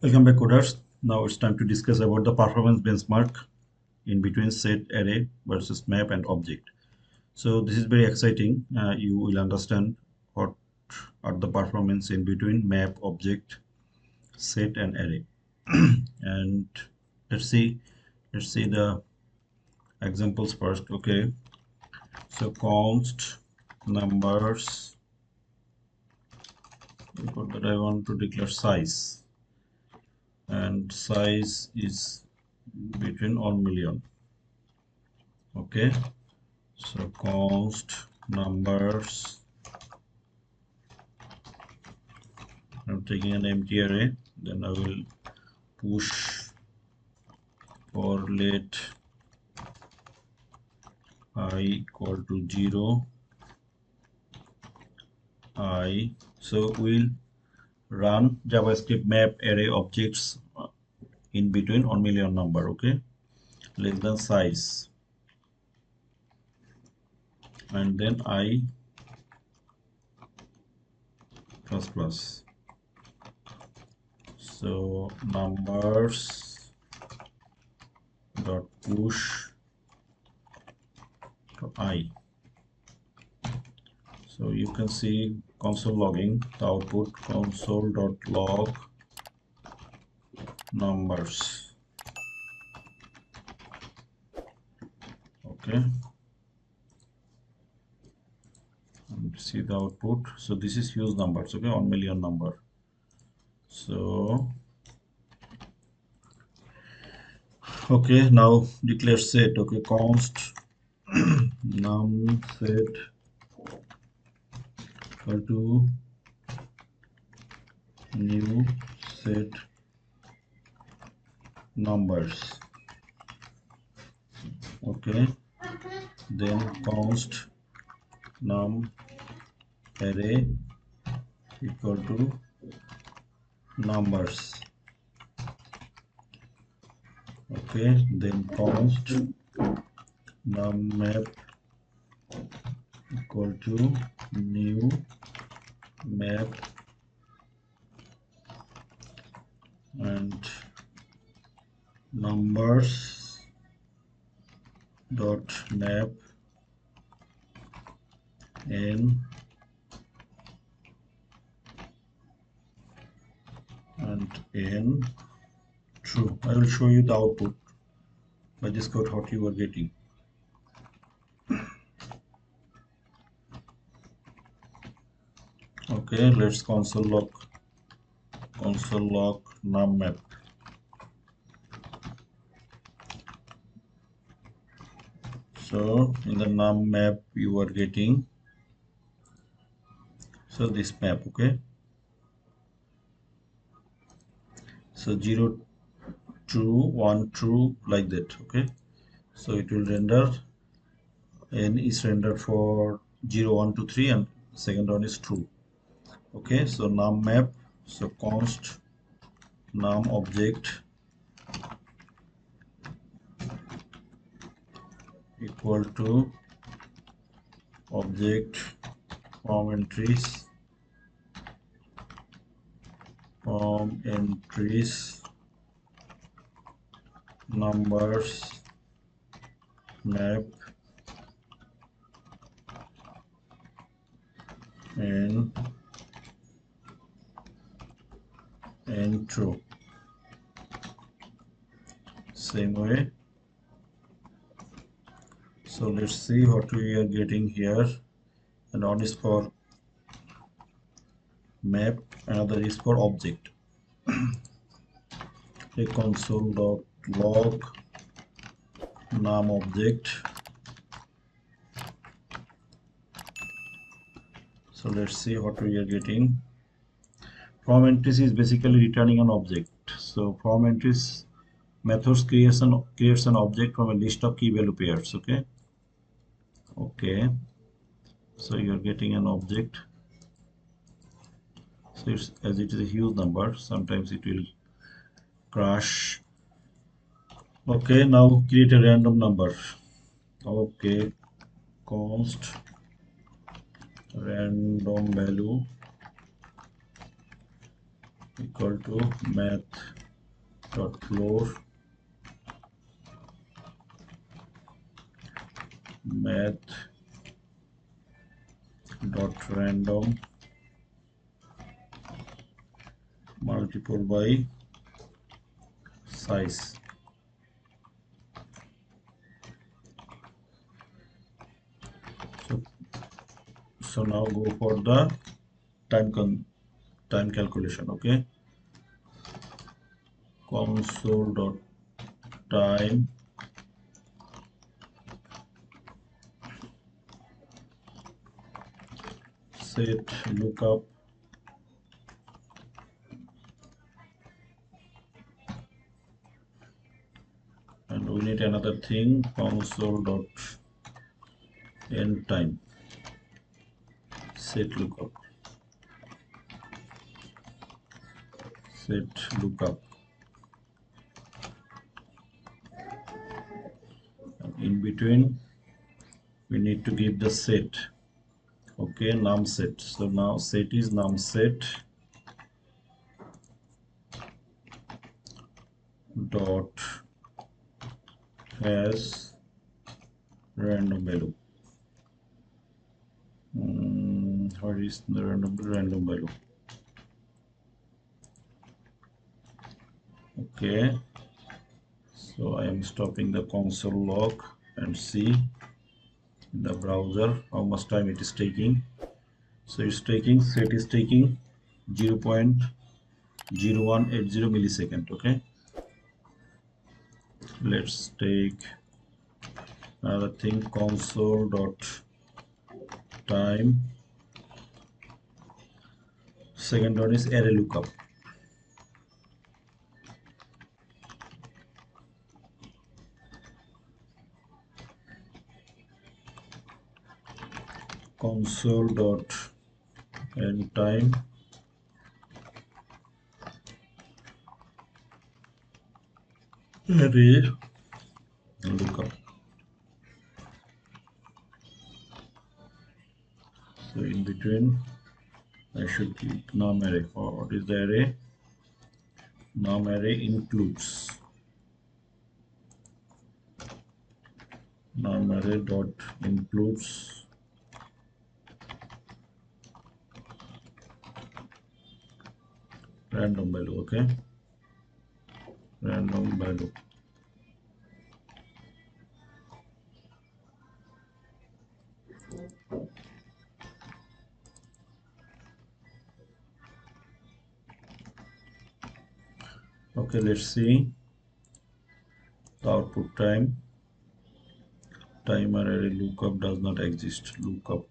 Welcome back, coders. Now it's time to discuss about the performance benchmark in between set array versus map and object. So this is very exciting. You will understand what are the performance in between map, object, set, and array. And let's see the examples first. Okay, so const numbers. Report that I want to declare size, and size is between 1 million. Okay, so const numbers, I'm taking an empty array, then I will push for let I equal to 0 I. So we'll run JavaScript map array objects in between 1 million number. Okay, less than size, and then I plus plus. So numbers dot push to I. So you can see console logging the output console.log numbers. Okay, and see the output. So this is huge numbers. Okay, 1 million number. So okay, now declare set. Okay, const num set equal to new set numbers. Okay, then const num array equal to numbers. Okay, then const num map equal to new map and numbers dot map n and n true. I will show you the output by this code what you are getting. Okay, let's console log num map. So in the num map you are getting so this map. Okay, so 0 true, 1 true, like that. Okay, so it will render n is rendered for 0 1 2 3 and second one is true. Okay, so num map, so const num object equal to object from entries numbers map and true. Same way. So let's see what we are getting here. And one is for map, another is for object. A console.log num object. So let's see what we are getting. From entries is basically returning an object. So from entries methods creates an object from a list of key value pairs. Okay, so you're getting an object. So it's, as it is a huge number, sometimes it will crash. Okay, now create a random number. Okay, const random value equal to math dot floor math dot random multiple by size. So now go for the time calculation. Okay, console dot time set lookup and we need another thing, console dot end time set lookup and in between we need to give the set. Okay, num set. So now set is num set dot has random value. Where is the random value? Okay, so I am stopping the console log and see in the browser how much time it is taking. So it's taking, set is taking 0.0180 millisecond. Okay, let's take another thing, console dot time. Second one is array lookup. Console dot end time array lookup. So in between I should keep num array. Or what is the array? Num array includes num array dot includes random value. Okay, random value. Okay, let's see the output time. Timer array lookup does not exist. Lookup.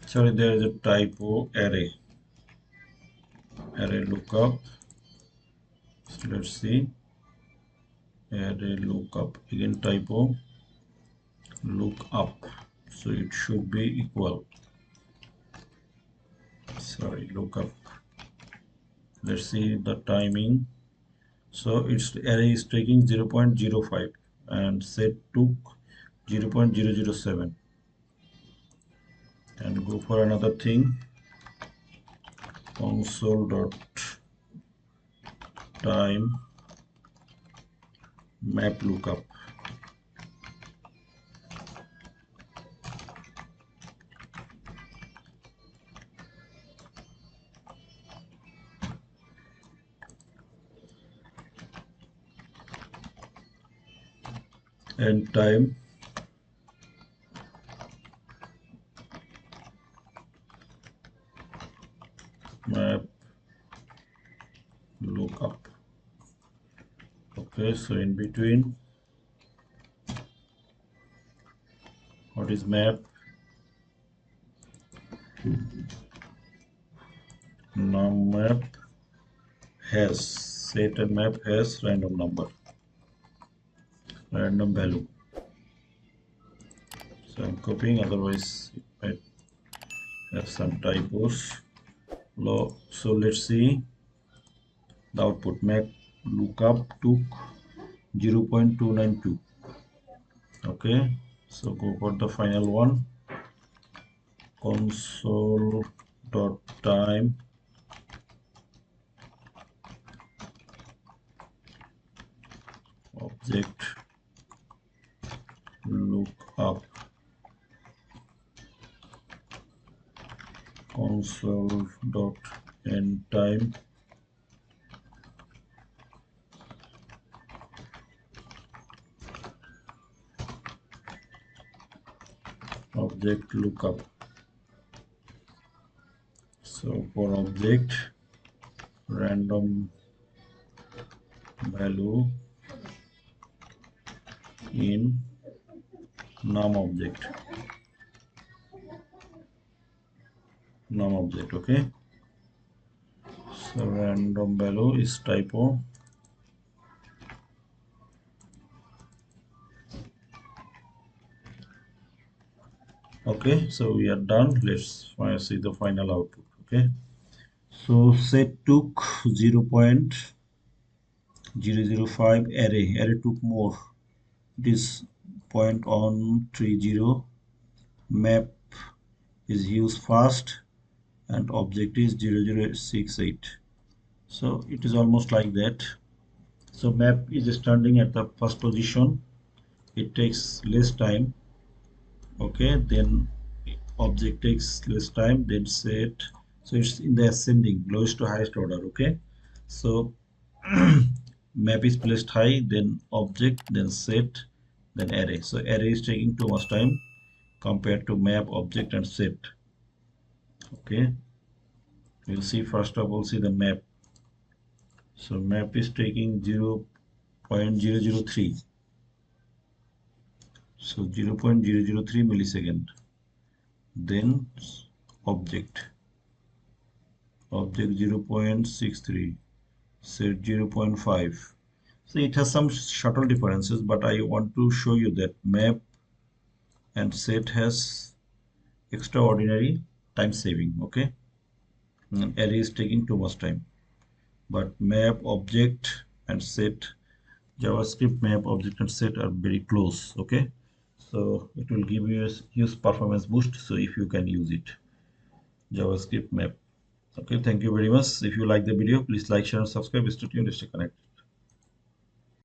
Sorry, there is a typo. Array lookup. So let's see. Array lookup, again typo, look up, so it should be equal, sorry, lookup. Let's see the timing. So its array is taking 0.05 and set took 0.007. And go for another thing, console dot time map lookup. And time map lookup. Okay, so in between, what is map? Num map has set and map has random number, random value. So I'm copying, otherwise it might have some typos. So let's see the output. Map lookup took 0.292. Okay, so go for the final one, console dot time object lookup console.endTime object lookup. So for object random value in num object, okay. So random value is typo. Okay, so we are done. Let's see the final output. Okay, so set took 0.005 array took more. It is 0.130. Map is used fast and object is 0068. So it is almost like that. So map is standing at the first position. It takes less time. Okay, then object takes less time, then set. So it's in the ascending, lowest to highest order. Okay, so map is placed high, then object, then set, then array. So array is taking too much time compared to map, object, and set. Okay, we'll see first of all, see the map. So map is taking 0.003. So 0.003 millisecond. Then object 0.63, set 0.5. So it has some subtle differences, but I want to show you that map and set has extraordinary time saving. Okay, and array is taking too much time, but map, object, and set, JavaScript map, object, and set are very close. Okay, so it will give you a huge performance boost. So if you can use it, JavaScript map. Okay, thank you very much. If you like the video, please like, share, and subscribe. Stay tuned, stay connected.